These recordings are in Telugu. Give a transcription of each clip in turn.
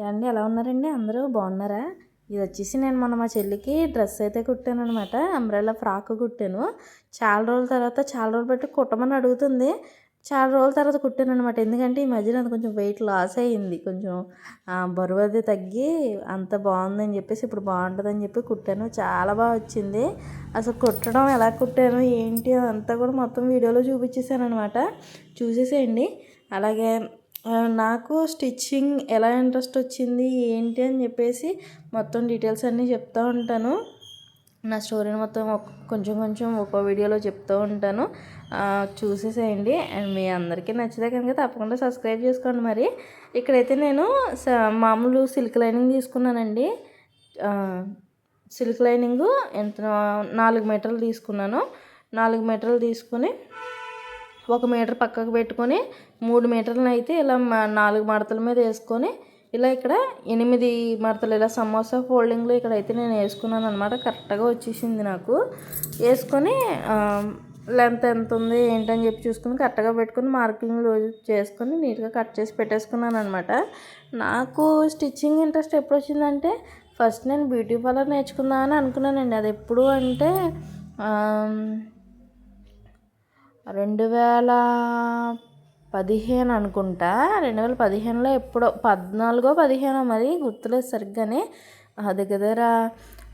ఏవండి ఎలా ఉన్నారండి? అందరూ బాగున్నారా? ఇది వచ్చేసి నేను మొన్న మా చెల్లికి డ్రెస్ అయితే కుట్టాను అనమాట. అంబ్రెల్లా ఫ్రాక్ కుట్టాను. చాలా రోజులు బట్టి కుట్టమని అడుగుతుంది. చాలా రోజుల తర్వాత కుట్టాను అనమాట. ఎందుకంటే ఈ మధ్యన అది కొంచెం వెయిట్ లాస్ అయ్యింది. కొంచెం బరువు అది తగ్గి అంత బాగుందని చెప్పేసి ఇప్పుడు బాగుంటుందని చెప్పి కుట్టాను. చాలా బాగా వచ్చింది. అసలు కుట్టడం ఎలా కుట్టాను ఏంటి అంతా కూడా మొత్తం వీడియోలో చూపించేసాను అనమాట. చూసేసేయండి. అలాగే నాకు స్టిచ్చింగ్ ఎలా ఇంట్రెస్ట్ వచ్చింది ఏంటి అని చెప్పేసి మొత్తం డీటెయిల్స్ అన్నీ చెప్తూ ఉంటాను. నా స్టోరీని మొత్తం కొంచెం కొంచెం ఒక్కో వీడియోలో చెప్తూ ఉంటాను. చూసేసేయండి. అండ్ మీ అందరికీ నచ్చితే కనుక తప్పకుండా సబ్స్క్రైబ్ చేసుకోండి. మరి ఇక్కడైతే నేను మామూలు సిల్క్ లైనింగ్ తీసుకున్నానండి. సిల్క్ లైనింగు ఎంత 4 మీటర్లు తీసుకున్నాను. 4 మీటర్లు తీసుకుని 1 మీటర్ పక్కకు పెట్టుకొని 3 మీటర్లను అయితే ఇలా 4 మడతల మీద వేసుకొని ఇలా ఇక్కడ 8 మడతలు ఇలా సమోసా ఫోల్డింగ్లో ఇక్కడైతే నేను వేసుకున్నాను అనమాట. కరెక్ట్గా వచ్చేసింది నాకు. వేసుకొని లెంత్ ఎంత ఉంది ఏంటని చెప్పి చూసుకుని కరెక్ట్గా పెట్టుకుని మార్కింగ్ చేసుకొని నీట్గా కట్ చేసి పెట్టేసుకున్నాను అనమాట. నాకు స్టిచ్చింగ్ ఇంట్రెస్ట్ ఎప్పుడు వచ్చిందంటే ఫస్ట్ నేను బ్యూటీ పార్లర్ నేర్చుకుందామని అనుకున్నానండి. అది ఎప్పుడు అంటే 2015 అనుకుంటా. 2015లో ఎప్పుడో 14-15 మరి గుర్తులేదు సరిగ్గానే. దగ్గర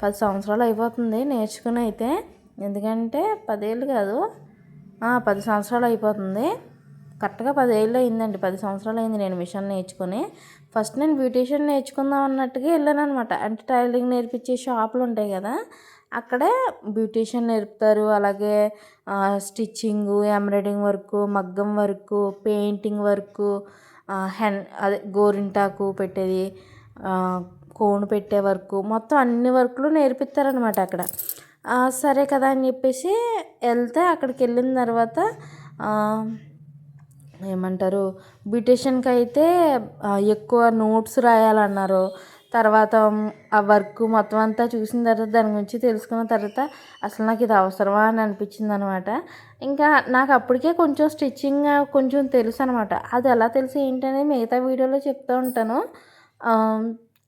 10 సంవత్సరాలు అయిపోతుంది నేర్చుకుని అయితే. ఎందుకంటే 10 ఏళ్ళు కాదు 10 సంవత్సరాలు అయిపోతుంది. కరెక్ట్గా 10 ఏళ్ళు అయిందండి. 10 సంవత్సరాలు అయింది నేను మిషన్ నేర్చుకుని. ఫస్ట్ నేను బ్యూటీషియన్ నేర్చుకుందాం అన్నట్టుగా వెళ్ళాను అనమాట. అంటే టైలరింగ్ నేర్పించే షాపులు ఉంటాయి కదా, అక్కడే బ్యూటీషియన్ నేర్పుతారు. అలాగే స్టిచ్చింగు, ఎంబ్రాయిడింగ్ వర్కు, మగ్గం వర్కు, పెయింటింగ్ వర్కు, అదే గోరింటాకు పెట్టేది, కోన్ పెట్టే వర్కు, మొత్తం అన్ని వర్కులు నేర్పిస్తారనమాట అక్కడ. సరే కదా అని చెప్పేసి వెళ్తే అక్కడికి వెళ్ళిన తర్వాత ఏమంటారు, బ్యూటీషియన్కి అయితే ఎక్కువ నోట్స్ రాయాలన్నారు. తర్వాత ఆ వర్క్ మొత్తం అంతా చూసిన తర్వాత దాని గురించి తెలుసుకున్న తర్వాత అసలు నాకు ఇది అవసరమా అని అనిపించింది అనమాట. ఇంకా నాకు అప్పటికే కొంచెం స్టిచ్చింగ్ కొంచెం తెలుసు అనమాట. అది ఎలా తెలుసు ఏంటనేది మిగతా వీడియోలో చెప్తూ ఉంటాను.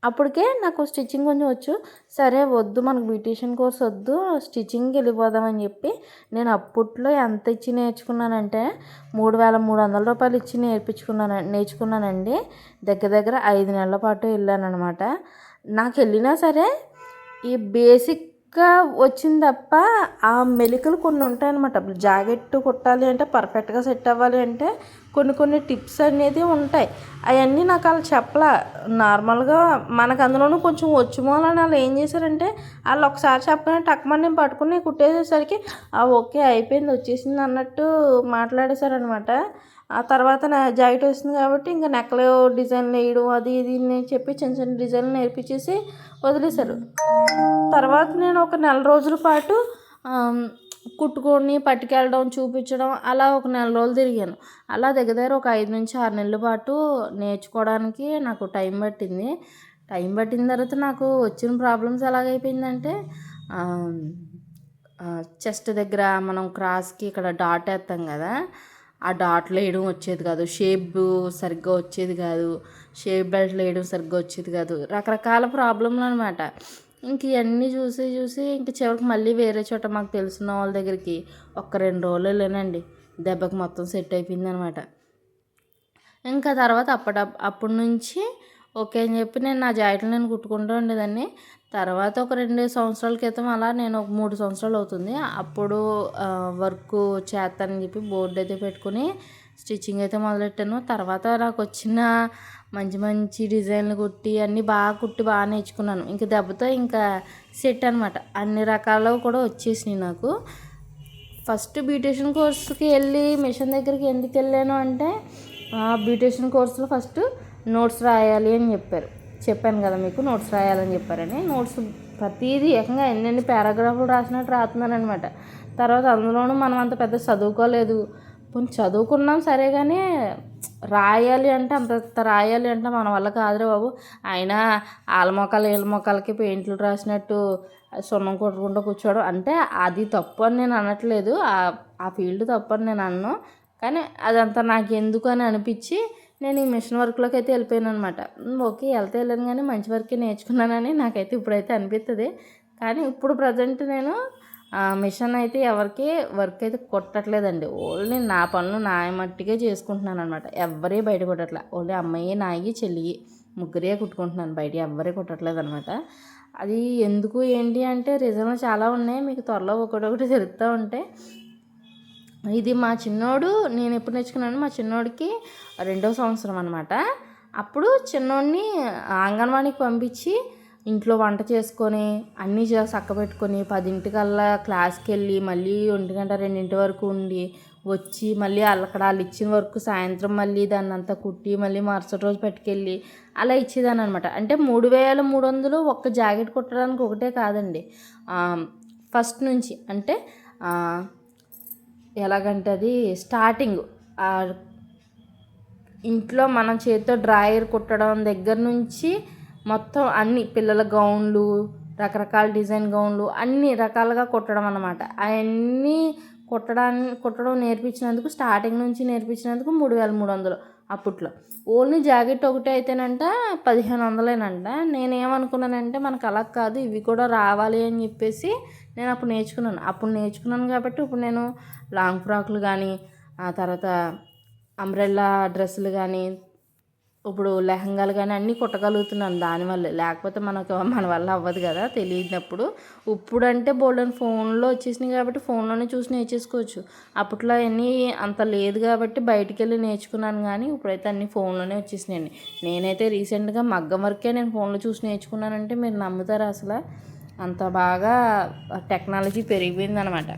అప్పటికే నాకు స్టిచ్చింగ్ కొంచెం వచ్చు. సరే వద్దు మనకు బ్యూటీషియన్ కోర్స్ వద్దు, స్టిచ్చింగ్కి వెళ్ళిపోదామని చెప్పి నేను అప్పట్లో ఎంత ఇచ్చి నేర్చుకున్నానంటే 3300 రూపాయలు ఇచ్చి నేర్చుకున్నానండి. దగ్గర 5 నెలల పాటు వెళ్ళాను అనమాట. నాకు వెళ్ళినా సరే ఈ బేసిక్గా వచ్చింది తప్ప ఆ మెలికలు కొన్ని ఉంటాయన్నమాట. జాకెట్ కుట్టాలి అంటే పర్ఫెక్ట్గా సెట్ అవ్వాలి అంటే కొన్ని టిప్స్ అనేది ఉంటాయి. అవన్నీ నాకు వాళ్ళు చెప్పలా. నార్మల్గా మనకు అందులోనూ కొంచెం వచ్చుమోలని వాళ్ళు ఏం చేశారంటే వాళ్ళు ఒకసారి చెప్పగానే టక్మని నేను పట్టుకుని కుట్టేసేసరికి ఓకే అయిపోయింది వచ్చేసింది అన్నట్టు మాట్లాడేశారనమాట. ఆ తర్వాత నా జాకెట్ వస్తుంది కాబట్టి ఇంకా నెక్లో డిజైన్లు వేయడం అది ఇది నేను చెప్పి చిన్న చిన్న డిజైన్లు నేర్పించేసి వదిలేశారు. తర్వాత నేను ఒక నెల రోజుల పాటు కుట్టుకొని పట్టుకెళ్ళడం చూపించడం అలా ఒక నెల రోజులు తిరిగాను. అలా దగ్గర ఒక 5-6 నెలల పాటు నేర్చుకోవడానికి నాకు టైం పట్టింది. టైం పట్టిన తర్వాత నాకు వచ్చిన ప్రాబ్లమ్స్ ఎలాగైపోయిందంటే చెస్ట్ దగ్గర మనం క్రాస్కి ఇక్కడ డాట్ వేస్తాం కదా, ఆ డాట్లు వేయడం వచ్చేది కాదు. షేప్ సరిగ్గా వచ్చేది కాదు. షేప్ బెల్ట్లు వేయడం సరిగ్గా వచ్చేది కాదు. రకరకాల ప్రాబ్లంలు అనమాట. ఇంక ఇవన్నీ చూసి ఇంక చివరికి మళ్ళీ వేరే చోట మాకు తెలిసిన వాళ్ళ దగ్గరికి 1-2 రోజులు వెళ్ళానండి. దెబ్బకి మొత్తం సెట్ అయిపోయింది అనమాట. ఇంకా తర్వాత అప్పటి నుంచి ఓకే అని చెప్పి నేను నా జాకెట్లు నేను కుట్టుకుంటూ ఉండేదాన్ని. తర్వాత ఒక 2 సంవత్సరాల క్రితం అలా నేను ఒక 3 సంవత్సరాలు అవుతుంది అప్పుడు వర్క్ చేస్తానని చెప్పి బోర్డు అయితే పెట్టుకుని స్టిచ్చింగ్ అయితే మొదలెట్టాను. తర్వాత నాకు వచ్చిన మంచి డిజైన్లు కుట్టి అన్నీ బాగా నేర్చుకున్నాను. ఇంక దెబ్బతో ఇంకా సెట్ అనమాట. అన్ని రకాలు కూడా వచ్చేసినాయి నాకు. ఫస్ట్ బ్యూటీషియన్ కోర్సుకి వెళ్ళి మిషన్ దగ్గరికి ఎందుకు వెళ్ళాను అంటే బ్యూటీషియన్ కోర్సులో ఫస్ట్ నోట్స్ రాయాలి అని చెప్పాను కదా మీకు, నోట్స్ రాయాలని చెప్పారని. నోట్స్ ప్రతిదీ ఏకంగా ఎన్ని పారాగ్రాఫ్లు రాసినట్టు రాస్తున్నాను అనమాట. తర్వాత అందులోనూ మనం అంత పెద్ద చదువుకోలేదు. కొంచెం చదువుకున్నాం సరే కానీ రాయాలి అంటే అంత రాయాలి అంటే మన వల్ల కాదురా బాబు. అయినా ఆల మొక్కలు ఏళ్ళ మొక్కలకి పెయింట్లు రాసినట్టు సున్నం కొట్టుకుంటూ కూర్చోవడం అంటే అది తప్పు అని నేను అనట్లేదు. ఆ ఫీల్డ్ తప్పు అని నేను అన్నాను. కానీ అదంతా నాకు ఎందుకు అని అనిపించి నేను ఈ మిషన్ వర్క్లోకి అయితే వెళ్ళిపోయాను అనమాట. ఓకే, వెళ్తే వెళ్ళాను కానీ మంచి వర్కే నేర్చుకున్నానని నాకైతే ఇప్పుడైతే అనిపిస్తుంది. కానీ ఇప్పుడు ప్రజెంట్ నేను మిషన్ అయితే ఎవరికి వర్క్ అయితే కొట్టట్లేదండి. ఓన్లీ నా పనులు నా మట్టిగా చేసుకుంటున్నాను అనమాట. ఎవరే బయట కొట్టట్లే. ఓన్లీ అమ్మాయి, నాయి, చెల్లి ముగ్గురే కుట్టుకుంటున్నాను, బయట ఎవరే కుట్టట్లేదు అనమాట. అది ఎందుకు ఏంటి అంటే రీజన్లు చాలా ఉన్నాయి, మీకు త్వరలో ఒకటొకటి జరుగుతూ ఉంటాయి. ఇది మా చిన్నోడు, నేను ఎప్పుడు నేర్చుకున్నాను, మా చిన్నోడికి 2వ సంవత్సరం అనమాట. అప్పుడు చిన్నోడిని అంగన్వాడీకి పంపించి ఇంట్లో వంట చేసుకొని అన్నీ చక్కబెట్టుకొని 10ంటికల్లా క్లాస్కి వెళ్ళి మళ్ళీ 1 గంట 2 వరకు ఉండి వచ్చి మళ్ళీ అక్కడ వాళ్ళు ఇచ్చిన వరకు సాయంత్రం మళ్ళీ దాన్ని అంతా కుట్టి మళ్ళీ మరుసటి రోజు పట్టుకెళ్ళి అలా ఇచ్చేదాన్ని అనమాట. అంటే 3300 ఒక్క జాకెట్ కుట్టడానికి ఒకటే కాదండి. ఫస్ట్ నుంచి అంటే ఎలాగంటే అది స్టార్టింగ్ ఇంట్లో మనం చేతితో డ్రాయర్ కుట్టడం దగ్గర నుంచి మొత్తం అన్ని పిల్లల గౌన్లు, రకరకాల డిజైన్ గౌన్లు అన్ని రకాలుగా కుట్టడం అన్నమాట. అవన్నీ కుట్టడం నేర్పించినందుకు, స్టార్టింగ్ నుంచి నేర్పించినందుకు 3300 అప్పట్లో. ఓన్లీ జాకెట్ ఒకటే అయితేనంట 1500 నేనేమనుకున్నానంటే మనకు అలా కాదు, ఇవి కూడా రావాలి అని చెప్పేసి నేను అప్పుడు నేర్చుకున్నాను కాబట్టి ఇప్పుడు నేను లాంగ్ ఫ్రాక్లు కానీ, ఆ తర్వాత అంబ్రెల్లా డ్రెస్సులు కానీ, ఇప్పుడు లెహంగాలు కానీ అన్నీ కుట్టగలుగుతున్నాను దానివల్ల. లేకపోతే మన వల్ల అవ్వదు కదా తెలియనప్పుడు. ఇప్పుడు అంటే బోల్డెన్ ఫోన్లో వచ్చేసినాయి కాబట్టి ఫోన్లోనే చూసి నేర్చేసుకోవచ్చు. అప్పట్లో అన్నీ అంత లేదు కాబట్టి బయటికి వెళ్ళి నేర్చుకున్నాను. కానీ ఇప్పుడైతే అన్నీ ఫోన్లోనే వచ్చేసినాయండి. నేనైతే రీసెంట్గా మగ్గం వర్కే నేను ఫోన్లో చూసి నేర్చుకున్నానంటే మీరు నమ్ముతారా? అసలు అంత బాగా టెక్నాలజీ పెరిగిపోయింది అనమాట.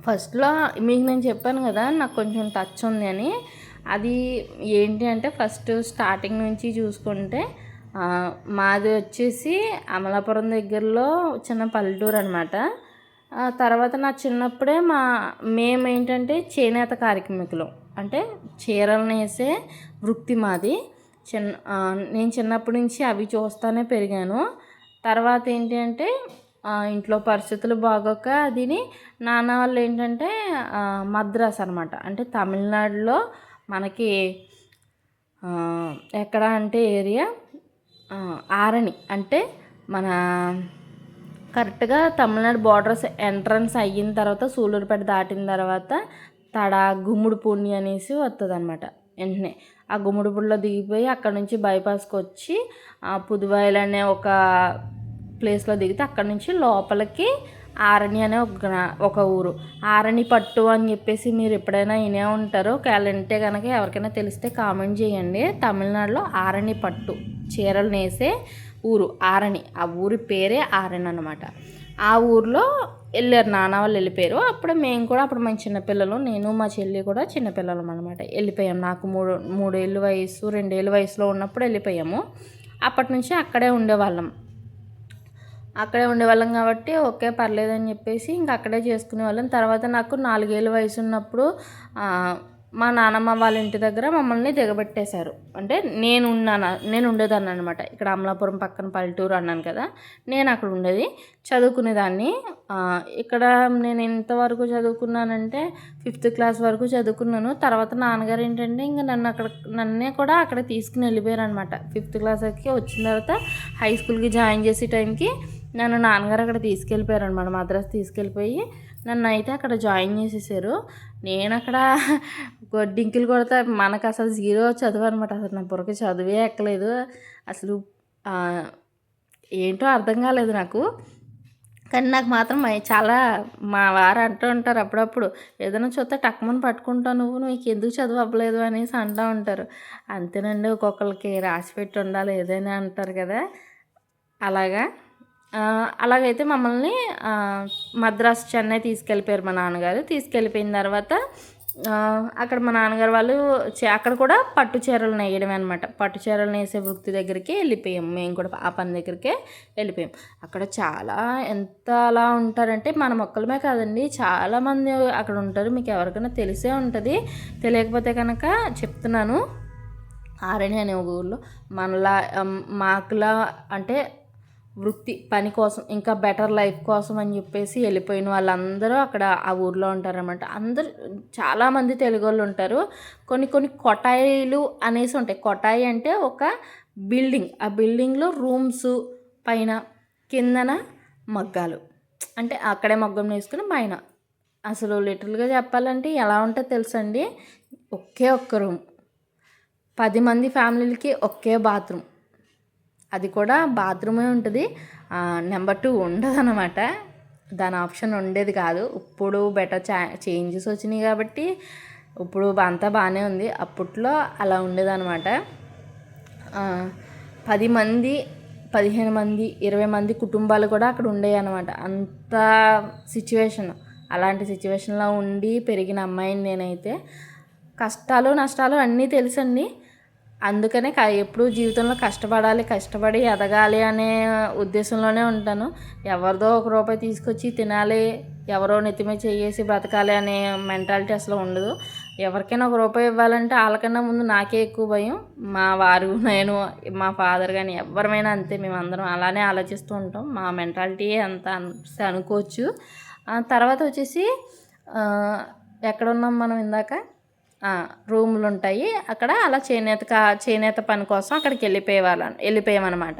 ఫస్ట్లో మీకు నేను చెప్పాను కదా నాకు కొంచెం టచ్ ఉంది అని. అది ఏంటి అంటే ఫస్ట్ స్టార్టింగ్ నుంచి చూసుకుంటే మాది వచ్చేసి అమలాపురం దగ్గరలో చిన్న పల్లెటూరు అనమాట. తర్వాత నా చిన్నప్పుడే మేము ఏంటంటే చేనేత కార్మికులు, అంటే చీరలు నేసే వృత్తి మాది. నేను చిన్నప్పటి నుంచి అవి చూస్తూనే పెరిగాను. తర్వాత ఏంటి అంటే ఇంట్లో పరిస్థితులు బాగోక దీని నాన్న వాళ్ళు ఏంటంటే మద్రాస్ అనమాట, అంటే తమిళనాడులో మనకి ఎక్కడ అంటే ఏరియా ఆరణి, అంటే మన కరెక్ట్గా తమిళనాడు బార్డర్స్ ఎంట్రన్స్ అయిన తర్వాత సూళ్ళూరుపేట దాటిన తర్వాత గుమ్మిడిపూడి అనేసి వస్తుంది అనమాట. వెంటనే ఆ గుమ్మిడిపూడిలో దిగిపోయి అక్కడ నుంచి బైపాస్కి వచ్చి పుదువాయిలు అనే ఒక ప్లేస్లో దిగితే అక్కడ నుంచి లోపలికి ఆరణి అనే ఒక ఊరు. ఆరణి పట్టు అని చెప్పేసి మీరు ఎప్పుడైనా వినే ఉంటారో, వింటే కనుక ఎవరికైనా తెలిస్తే కామెంట్ చేయండి. తమిళనాడులో ఆరణి పట్టు చీరలు నేసే ఊరు ఆరణి. ఆ ఊరి పేరే ఆరణి అనమాట. ఆ ఊరిలో వెళ్ళారు నాన్న వాళ్ళు, వెళ్ళిపోయారు. అప్పుడు మేము కూడా అప్పుడు మేము చిన్నపిల్లలు, నేను మా చెల్లి కూడా చిన్నపిల్లలం అనమాట. వెళ్ళిపోయాం. నాకు 3 ఏళ్ళ వయసు 2 ఏళ్ళ వయసులో ఉన్నప్పుడు వెళ్ళిపోయాము. అప్పటి నుంచి అక్కడే ఉండేవాళ్ళం కాబట్టి ఓకే పర్లేదని చెప్పేసి ఇంకా అక్కడే చేసుకునే వాళ్ళం. తర్వాత నాకు 4 ఏళ్ళ వయసు ఉన్నప్పుడు మా నాన్నమ్మ వాళ్ళ ఇంటి దగ్గర మమ్మల్ని దిగబెట్టేశారు. అంటే నేను ఉండేదాన్ని అనమాట. ఇక్కడ అమలాపురం పక్కన పల్లెటూరు అన్నాను కదా, నేను అక్కడ ఉండేది, చదువుకునేదాన్ని. ఇక్కడ నేను ఎంతవరకు చదువుకున్నానంటే 5th క్లాస్ వరకు చదువుకున్నాను. తర్వాత నాన్నగారు ఏంటంటే ఇంకా నన్నే కూడా అక్కడ తీసుకుని వెళ్ళిపోయారు అనమాట. 5th క్లాస్కి వచ్చిన తర్వాత హై స్కూల్కి జాయిన్ చేసే టైంకి నన్ను నాన్నగారు అక్కడ తీసుకెళ్ళిపోయారు అనమాట. మద్రాసు తీసుకెళ్ళిపోయి నన్ను అయితే అక్కడ జాయిన్ చేసేసారు. నేను అక్కడ డింకిలు కొడితే మనకు అసలు 0 చదువు అనమాట. అసలు నా బుర్రకి చదువే ఎక్కలేదు. అసలు ఏంటో అర్థం కాలేదు నాకు. కానీ నాకు మాత్రం చాలా మా వారు అంటూ ఉంటారు అప్పుడప్పుడు, ఏదైనా చూస్తే టక్మని పట్టుకుంటావు నీకు ఎందుకు చదువు అవ్వలేదు అనేసి అంటూ ఉంటారు. అంతేనండి, ఒక్కొక్కరికి రాసి పెట్టి ఉండాలి ఏదైనా అంటారు కదా, అలాగైతే మమ్మల్ని మద్రాసు చెన్నై తీసుకెళ్ళిపోయారు మా నాన్నగారు. తీసుకెళ్ళిపోయిన తర్వాత అక్కడ మా నాన్నగారు వాళ్ళు అక్కడ కూడా పట్టు చీరలు నేయడమే అనమాట. పట్టు చీరలు నేసే వృత్తి దగ్గరికి వెళ్ళిపోయాం. మేము కూడా ఆ పని దగ్గరికే వెళ్ళిపోయాం. అక్కడ చాలా ఎంత అలా ఉంటారంటే మన మొక్కలమే కాదండి, చాలామంది అక్కడ ఉంటారు. మీకు ఎవరికైనా తెలిసే ఉంటుంది, తెలియకపోతే కనుక చెప్తున్నాను. ఆరణి అనే ఒక ఊళ్ళో మాకులా అంటే వృత్తి పని కోసం ఇంకా బెటర్ లైఫ్ కోసం అని చెప్పేసి వెళ్ళిపోయిన వాళ్ళందరూ అక్కడ ఆ ఊర్లో ఉంటారన్నమాట. అందరూ చాలామంది తెలుగు వాళ్ళు ఉంటారు. కొన్ని కొన్ని కొటాయిలు అనేసి ఉంటాయి. కొటాయి అంటే ఒక బిల్డింగ్, ఆ బిల్డింగ్లో రూమ్స్, పైన కిందన మగ్గాలు, అంటే అక్కడే మగ్గం వేసుకుని పైన. అసలు లిటరల్గా చెప్పాలంటే ఎలా ఉంటుందో తెలుసండి, ఒకే ఒక్క రూమ్, 10 మంది ఫ్యామిలీలకి ఒకే బాత్రూమ్, అది కూడా బాత్రూమే ఉంటుంది. నెంబర్ 2 ఉండదన్నమాట. దాని ఆప్షన్ ఉండేది కాదు. ఇప్పుడు బెటర్ చేంజెస్ వచ్చినాయి కాబట్టి ఇప్పుడు అంతా బాగానే ఉంది. అప్పట్లో అలా ఉండేదన్నమాట. 10 మంది, 15 మంది, 20 మంది కుటుంబాలు కూడా అక్కడ ఉండేవి అనమాట. అంత సిచ్యువేషన్, అలాంటి సిచ్యువేషన్లో ఉండి పెరిగిన అమ్మాయిని నేనైతే. కష్టాలు నష్టాలు అన్నీ తెలుసండి. అందుకనే ఎప్పుడూ జీవితంలో కష్టపడి ఎదగాలి అనే ఉద్దేశంలోనే ఉంటాను. ఎవరిదో ఒక రూపాయి తీసుకొచ్చి తినాలి, ఎవరో నెత్తిమే చేసి బ్రతకాలి అనే మెంటాలిటీ అసలు ఉండదు. ఎవరికైనా ఒక రూపాయి ఇవ్వాలంటే వాళ్ళకన్నా ముందు నాకే ఎక్కువ భయం. మా వారు, నేను, మా ఫాదర్ కానీ ఎవరమైనా అంతే, మేమందరం అలానే ఆలోచిస్తూ ఉంటాం. మా మెంటాలిటీ అంత అనుకోవచ్చు. తర్వాత వచ్చేసి ఎక్కడున్నాం మనం ఇందాక, రూములు ఉంటాయి అక్కడ. అలా చేనేత పని కోసం అక్కడికి వెళ్ళిపోయామన్నమాట.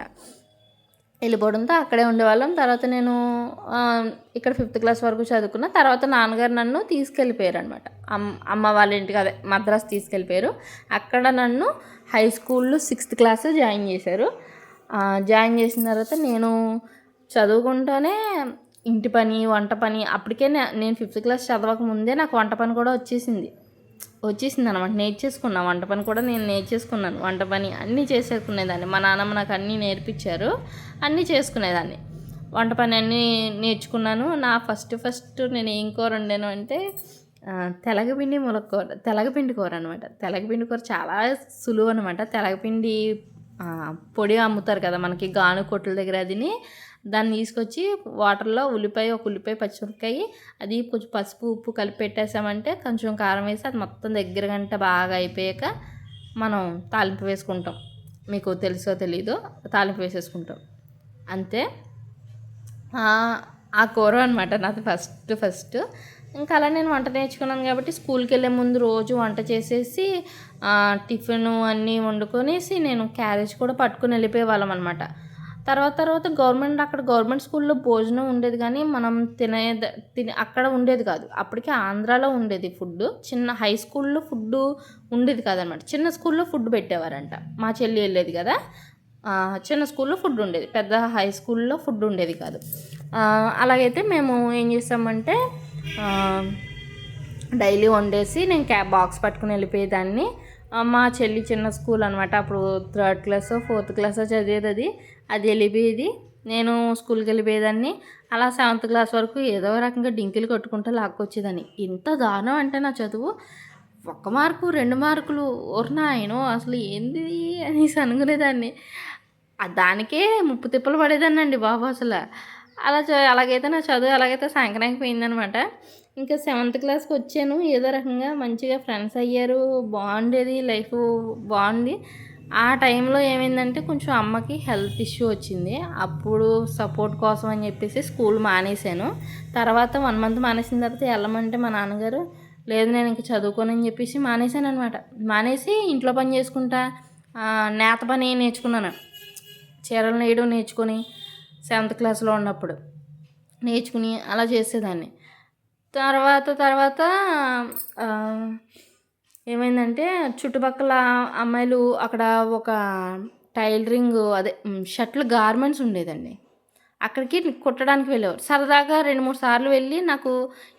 వెళ్ళిపోవడంతో అక్కడే ఉండేవాళ్ళం. తర్వాత నేను ఇక్కడ 5th క్లాస్ వరకు చదువుకున్న తర్వాత నాన్నగారు నన్ను తీసుకెళ్ళిపోయారు అనమాట. అమ్మ వాళ్ళ ఇంటికి, అదే మద్రాసు తీసుకెళ్ళిపోయారు. అక్కడ నన్ను హై స్కూల్లో 6th క్లాస్ జాయిన్ చేశారు. జాయిన్ చేసిన తర్వాత నేను చదువుకుంటూనే ఇంటి పని, వంట పని, అప్పటికే నేను 5th క్లాస్ చదవక ముందే నాకు వంట పని కూడా వచ్చేసింది అనమాట. నేర్చేసుకున్నాను వంట పని కూడా. నేను నేర్చేసుకున్నాను వంట పని, అన్నీ చేసేసుకునేదాన్ని. మా నాన్నమ్మ నాకు అన్నీ నేర్పించారు, అన్నీ చేసుకునేదాన్ని. వంట పని అన్నీ నేర్చుకున్నాను. నా ఫస్ట్ నేను ఏం కూర వండాను అంటే తెలగపిండి ములక్కూర, తెలగపిండి కూర అనమాట. తెలగపిండి కూర చాలా సులువు అనమాట. తెలగపిండి పొడి అమ్ముతారు కదా మనకి గాను కొట్ల దగ్గర, దాన్ని తీసుకొచ్చి వాటర్లో ఒక ఉల్లిపాయ, పచ్చిమిరపకాయ, అది కొంచెం పసుపు ఉప్పు కలిపి పెట్టేసామంటే, కొంచెం కారం వేసి అది మొత్తం దగ్గర గంట బాగా అయిపోయాక మనం తాలింపు వేసుకుంటాం. మీకు తెలుసో తెలీదో తాలింపు వేసేసుకుంటాం అంతే. ఆ కూర అనమాట నాది ఫస్ట్. ఇంకా అలా నేను వంట నేర్చుకున్నాను కాబట్టి స్కూల్కి వెళ్ళే ముందు రోజు వంట చేసేసి టిఫిన్ అన్నీ వండుకొనేసి నేను క్యారేజ్ కూడా పట్టుకుని వెళ్ళిపోయేవాళ్ళం అనమాట. తర్వాత గవర్నమెంట్ స్కూల్లో భోజనం ఉండేది, కానీ మనం అక్కడ ఉండేది కాదు. అప్పటికే ఆంధ్రాలో ఉండేది ఫుడ్. చిన్న హై స్కూల్లో ఫుడ్ ఉండేది కాదనమాట. చిన్న స్కూల్లో ఫుడ్ పెట్టేవారంట. మా చెల్లి వెళ్ళేది కదా, చిన్న స్కూల్లో ఫుడ్ ఉండేది, పెద్ద హై స్కూల్లో ఫుడ్ ఉండేది కాదు. అలాగైతే మేము ఏం చేసామంటే డైలీ వండేసి నేను బాక్స్ పట్టుకుని వెళ్ళిపోయేదాన్ని. మా చెల్లి చిన్న స్కూల్ అనమాట, అప్పుడు 3rd క్లాసో 4th క్లాసో చదివేది. అది వెళ్ళిపోయేది, నేను స్కూల్కి వెళ్ళిపోయేదాన్ని. అలా 7th క్లాస్ వరకు ఏదో రకంగా డింకిలు కొట్టుకుంటూ లాక్కొచ్చేదాన్ని. ఇంత దారుణం అంటే నా చదువు 1 మార్కు 2 మార్కులు ఓర్నాయనో అసలు ఏంది అనేసి అనుకునేదాన్ని. దానికే ముప్పు తిప్పలు పడేదాన్ని అండి బాబు అసలు. అలాగైతే నా చదువు అలాగైతే సంకనాకపోయిందనమాట. ఇంకా 7th క్లాస్కి వచ్చాను. ఏదో రకంగా మంచిగా ఫ్రెండ్స్ అయ్యారు, బాగుండేది, లైఫ్ బాగుంది. ఆ టైంలో ఏమైందంటే కొంచెం అమ్మకి హెల్త్ ఇష్యూ వచ్చింది. అప్పుడు సపోర్ట్ కోసం అని చెప్పేసి స్కూల్ మానేశాను. తర్వాత 1 మంత్ మానేసిన తర్వాత వెళ్ళమంటే మా నాన్నగారు లేదు నేను ఇంక చదువుకోనని చెప్పేసి మానేశాను అనమాట. మానేసి ఇంట్లో పని చేసుకుంటా నేత పని నేర్చుకున్నాను. చీరలు నేయడం నేర్చుకొని 7th క్లాస్లో ఉన్నప్పుడు నేర్చుకుని అలా చేసేదాన్ని. తర్వాత ఏమైందంటే చుట్టుపక్కల అమ్మాయిలు అక్కడ ఒక టైలరింగ్, అదే షర్ట్లు గార్మెంట్స్ ఉండేదండి. అక్కడికి కుట్టడానికి వెళ్ళేవారు. సరదాగా 2-3 సార్లు వెళ్ళి నాకు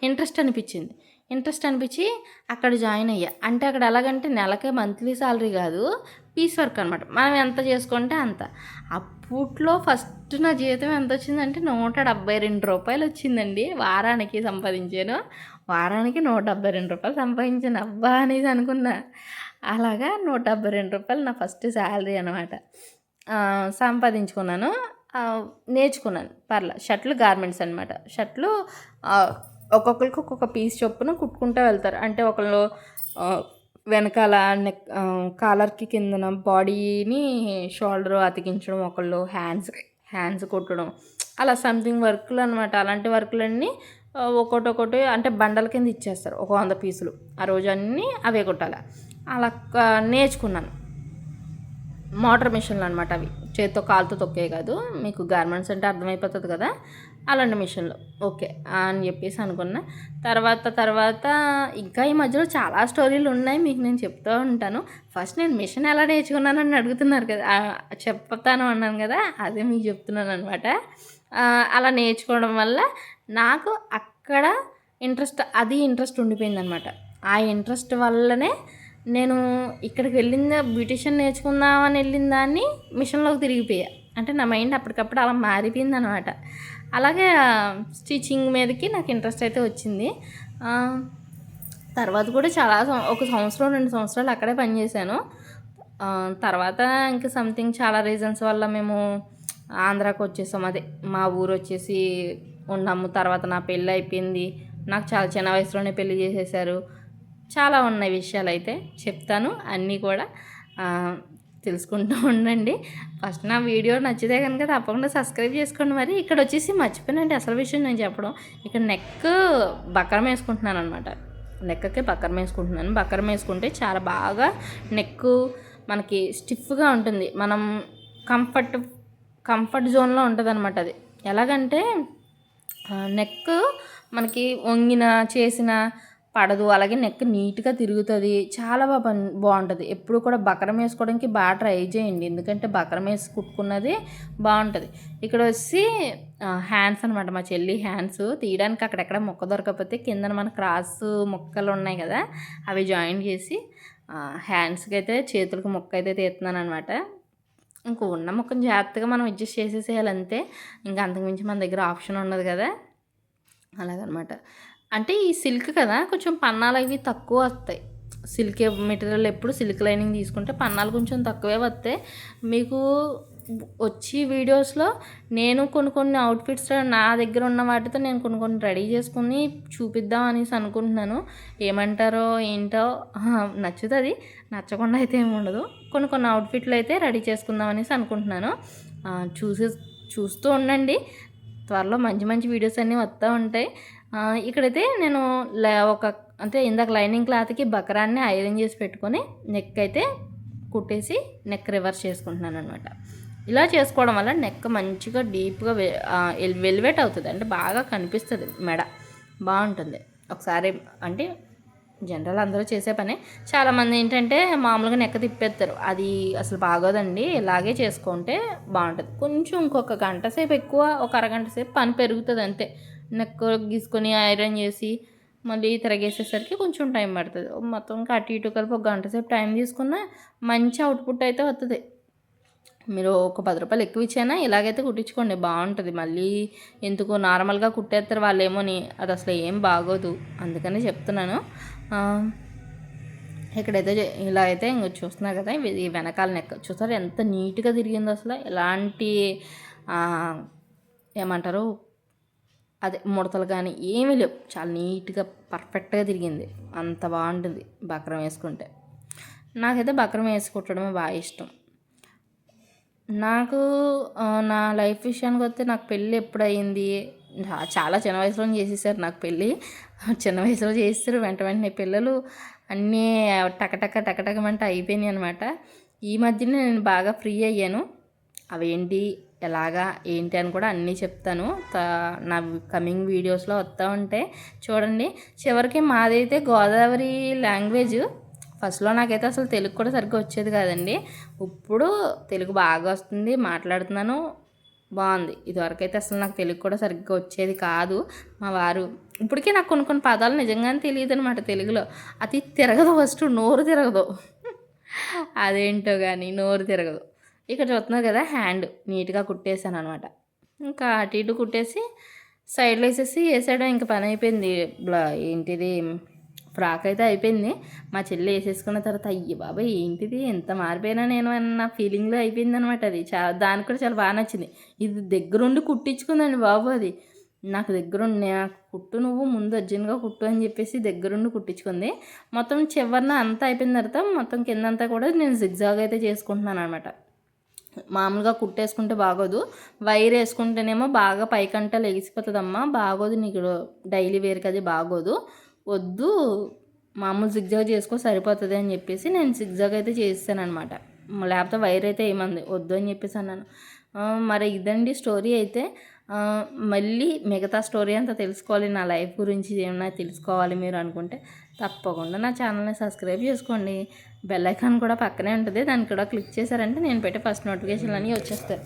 ఇంట్రెస్ట్ అనిపించి అక్కడ జాయిన్ అయ్యా. అంటే అక్కడ ఎలాగంటే నెలకే మంత్లీ శాలరీ కాదు, పీస్ వర్క్ అనమాట. మనం ఎంత చేసుకుంటే అంత. అప్పట్లో ఫస్ట్ నా జీతం ఎంత వచ్చిందంటే 172 రూపాయలు వచ్చిందండి. వారానికి సంపాదించాను. వారానికి 172 రూపాయలు సంపాదించాను. అబ్బా అనేసి అనుకున్నా. అలాగా 172 రూపాయలు నా ఫస్ట్ శాలరీ అనమాట. సంపాదించుకున్నాను, నేర్చుకున్నాను. షర్ట్లు గార్మెంట్స్ అనమాట. షర్ట్లు ఒక్కొక్కరికి ఒక్కొక్క పీస్ చొప్పున కుట్టుకుంటూ వెళ్తారు. అంటే ఒకళ్ళు వెనకాల కాలర్కి కిందన బాడీని షోల్డర్ అతికించడం, ఒకళ్ళు హ్యాండ్స్ కుట్టడం, అలా సంథింగ్ వర్క్లు అనమాట. అలాంటి వర్క్లన్నీ ఒక్కొక్కటి అంటే బండల కింద ఇచ్చేస్తారు, ఒక 100 పీసులు. ఆ రోజు అన్నీ అవే కుట్టాలి. అలా నేర్చుకున్నాను. మోటార్ మిషన్లు అనమాట అవి, చేతితో కాలుతో తొక్కే కాదు. మీకు గార్మెంట్స్ అంటే అర్థమైపోతుంది కదా, అలాంటి మిషన్లు. ఓకే అని చెప్పేసి అనుకున్నా. తర్వాత ఇంకా ఈ మధ్యలో చాలా స్టోరీలు ఉన్నాయి, మీకు నేను చెప్తూ ఉంటాను. ఫస్ట్ నేను మిషన్ ఎలా నేర్చుకున్నానని అడుగుతున్నారు కదా, చెప్తాను అన్నాను కదా, అదే మీకు చెప్తున్నాను అనమాట. అలా నేర్చుకోవడం వల్ల నాకు అక్కడ ఇంట్రెస్ట్ ఉండిపోయిందనమాట. ఆ ఇంట్రెస్ట్ వల్లనే నేను ఇక్కడికి వెళ్ళింది బ్యూటిషియన్ నేర్చుకుందామని వెళ్ళిన దాన్ని మిషన్లోకి తిరిగిపోయా. అంటే నా మైండ్ అప్పటికప్పుడు అలా మారిపోయింది అనమాట. అలాగే స్టిచ్చింగ్ మీదకి నాకు ఇంట్రెస్ట్ అయితే వచ్చింది. తర్వాత కూడా చాలా 1 సంవత్సరం 2 సంవత్సరాలు అక్కడే పనిచేశాను. తర్వాత ఇంకా సంథింగ్ చాలా రీజన్స్ వల్ల మేము ఆంధ్రాకి వచ్చేసాం. అదే మా ఊరు వచ్చేసి ఉన్నాము. తర్వాత నా పెళ్ళి అయిపోయింది. నాకు చాలా చిన్న వయసులోనే పెళ్లి చేసేసారు. చాలా ఉన్నాయి విషయాలు, అయితే చెప్తాను అన్నీ కూడా తెలుసుకుంటూ ఉండండి. ఫస్ట్ నా వీడియో నచ్చితే కనుక తప్పకుండా సబ్స్క్రైబ్ చేసుకోండి. మరి ఇక్కడ వచ్చేసి మర్చిపోయినండి అసలు విషయం నేను చెప్పడం. ఇక్కడ నెక్ బక్రం వేసుకుంటున్నాను అనమాట. నెక్కకి బక్రం వేసుకుంటున్నాను. బక్రం వేసుకుంటే చాలా బాగా నెక్ మనకి స్టిఫ్గా ఉంటుంది. మనం కంఫర్ట్ జోన్లో ఉంటుంది అనమాట. అది ఎలాగంటే నెక్ మనకి వంగిన చేసిన పడదు, అలాగే నెక్ నీట్గా తిరుగుతుంది, చాలా బాగుంటుంది. ఎప్పుడు కూడా బక్రం వేసుకోవడానికి బాగా ట్రై చేయండి, ఎందుకంటే బక్రం వేసి కుట్టుకున్నది బాగుంటుంది. ఇక్కడ వచ్చి హ్యాండ్స్ అనమాట. మా చెల్లి హ్యాండ్స్ తీయడానికి అక్కడెక్కడ మొక్క దొరకకపోతే కింద మన క్రాస్ మొక్కలు ఉన్నాయి కదా, అవి జాయిన్ చేసి హ్యాండ్స్కి అయితే చేతులకు మొక్క అయితే తీస్తున్నాను అనమాట. ఇంక ఉన్న మొక్కను జాగ్రత్తగా మనం అడ్జస్ట్ చేసేసేయాలి అంతే. ఇంకా అంతకుమించి మన దగ్గర ఆప్షన్ ఉండదు కదా, అలాగనమాట. అంటే ఈ సిల్క్ కదా, కొంచెం పన్నాలు అవి తక్కువ వస్తాయి. సిల్క్ మెటీరియల్ ఎప్పుడు సిల్క్ లైనింగ్ తీసుకుంటే పన్నాలు కొంచెం తక్కువే వస్తాయి. మీకు వచ్చి వీడియోస్లో నేను కొన్ని అవుట్ఫిట్స్ నా దగ్గర ఉన్న వాటితో నేను కొన్ని రెడీ చేసుకుని చూపిద్దాం అనేసి అనుకుంటున్నాను. ఏమంటారో ఏంటో, నచ్చుతుంది, నచ్చకుండా అయితే ఏమి ఉండదు. కొన్ని అవుట్ఫిట్లు అయితే రెడీ చేసుకుందాం అనేసి అనుకుంటున్నాను. చూస్తూ ఉండండి, త్వరలో మంచి వీడియోస్ అన్నీ వస్తూ ఉంటాయి. ఇక్కడైతే నేను అంటే ఇందాక లైనింగ్ క్లాత్కి బకరాన్ని ఐరన్ చేసి పెట్టుకొని నెక్ అయితే కుట్టేసి నెక్ రివర్స్ చేసుకుంటున్నాను అనమాట. ఇలా చేసుకోవడం వల్ల నెక్ మంచిగా డీప్గా వెల్వెట్ అవుతుంది, అంటే బాగా కనిపిస్తుంది, మెడ బాగుంటుంది. ఒకసారి అంటే జనరల్ అందరూ చేసే పనే. చాలామంది ఏంటంటే మామూలుగా నెక్క తిప్పేస్తారు, అది అసలు బాగోదండి. ఇలాగే చేసుకుంటే బాగుంటుంది. కొంచెం ఇంకొక గంట సేపు ఎక్కువ, ఒక అరగంట సేపు పని పెరుగుతుంది అంతే. నెక్ గీసుకొని ఐరన్ చేసి మళ్ళీ తిరగేసేసరికి కొంచెం టైం పడుతుంది. మొత్తం అటు ఇటు కలిపి ఒక గంట సేపు టైం తీసుకున్న మంచి అవుట్పుట్ అయితే వస్తుంది. మీరు ఒక 10 రూపాయలు ఎక్కువ ఇచ్చానా ఇలాగైతే కుట్టించుకోండి, బాగుంటుంది. మళ్ళీ ఎందుకు నార్మల్గా కుట్టేస్తారు వాళ్ళేమోని, అది అసలు ఏం బాగోదు, అందుకని చెప్తున్నాను. ఇక్కడైతే ఇలా అయితే ఇంక చూస్తున్నారు కదా, ఈ వెనకాల నెక్ చూసారు ఎంత నీట్గా తిరిగిందో, అసలు ఎలాంటి ఏమంటారు అదే ముడతలు కానీ ఏమీ లేవు, చాలా నీట్గా పర్ఫెక్ట్గా తిరిగింది. అంత బాగుంటుంది బక్రం వేసుకుంటే. నాకైతే బక్రం వేసుకుంటడమే బాగా ఇష్టం. నాకు నా లైఫ్ విషయానికి వస్తే నాకు పెళ్ళి ఎప్పుడయింది, చాలా చిన్న వయసులో చేసేసారు నాకు పెళ్ళి. చిన్న వయసులో చేసేసారు, వెంటనే పిల్లలు అన్నీ టకటకమంటే అయిపోయినాయి అనమాట. ఈ మధ్యనే నేను బాగా ఫ్రీ అయ్యాను. అవేంటి ఎలాగా ఏంటి అని కూడా అన్నీ చెప్తాను నా కమింగ్ వీడియోస్లో వస్తూ ఉంటే చూడండి. చివరికి మాదైతే గోదావరి లాంగ్వేజ్. ఫస్ట్లో నాకైతే అసలు తెలుగు కూడా సరిగ్గా వచ్చేది కాదండి. ఇప్పుడు తెలుగు బాగా వస్తుంది, మాట్లాడుతున్నాను, బాగుంది. ఇదివరకైతే అసలు నాకు తెలుగు కూడా సరిగ్గా వచ్చేది కాదు. మా వారు ఇప్పటికీ నాకు కొన్ని పదాలు నిజంగానే తెలియదు అనమాట తెలుగులో. అది తిరగదు, ఫస్ట్ నోరు తిరగదు, అదేంటో కానీ నోరు తిరగదు. ఇక్కడ చూస్తున్నారు కదా, హ్యాండ్ నీట్గా కుట్టేసాను అనమాట. ఇంకా అటు ఇటు కుట్టేసి సైడ్లో వేసేయడం ఇంకా పని అయిపోయింది. ఏంటిది ఫ్రాక్ అయితే అయిపోయింది. మా చెల్లి వేసేసుకున్న తర్వాత అయ్యి బాబాయ్ ఏంటిది ఎంత మారిపోయినా నేను అన్న ఫీలింగ్లో అయిపోయింది అనమాట. అది దానికి కూడా చాలా బాగా నచ్చింది. ఇది దగ్గరుండి కుట్టించుకుందండి బాబు, అది నాకు దగ్గరుండి కుట్టు నువ్వు ముందు అర్జెంట్గా కుట్టు అని చెప్పేసి దగ్గరుండి కుట్టించుకుంది. మొత్తం చివరిన అంతా అయిపోయిన తర్వాత మొత్తం కిందంతా కూడా నేను జిగ్జాగ్ అయితే చేసుకుంటున్నాను అనమాట. మామూలుగా కుట్టేసుకుంటే బాగోదు, వైర్ వేసుకుంటేనేమో బాగా పైకంట లెగిసిపోతుందమ్మా, బాగోదు నీకు డైలీ వేర్కి అది బాగోదు, వద్దు మామూలు జిగ్జాగ్ చేసుకో సరిపోతుంది అని చెప్పేసి నేను జిగ్జాగ్ అయితే చేస్తాను అనమాట. లేకపోతే వైర్ అయితే ఏమంది వద్దు అని చెప్పేసి అన్నాను. మరి ఇదండి స్టోరీ అయితే. మళ్ళీ మిగతా స్టోరీ అంతా తెలుసుకోవాలి, నా లైఫ్ గురించి ఏమన్నా తెలుసుకోవాలి మీరు అనుకుంటే తప్పకుండా నా ఛానల్ని సబ్స్క్రైబ్ చేసుకోండి. బెల్ ఐకాన్ కూడా పక్కనే ఉంటుంది, దాన్ని కూడా క్లిక్ చేశారంటే నేను పెట్టే ఫస్ట్ నోటిఫికేషన్లు అన్నీ వచ్చేస్తాయి.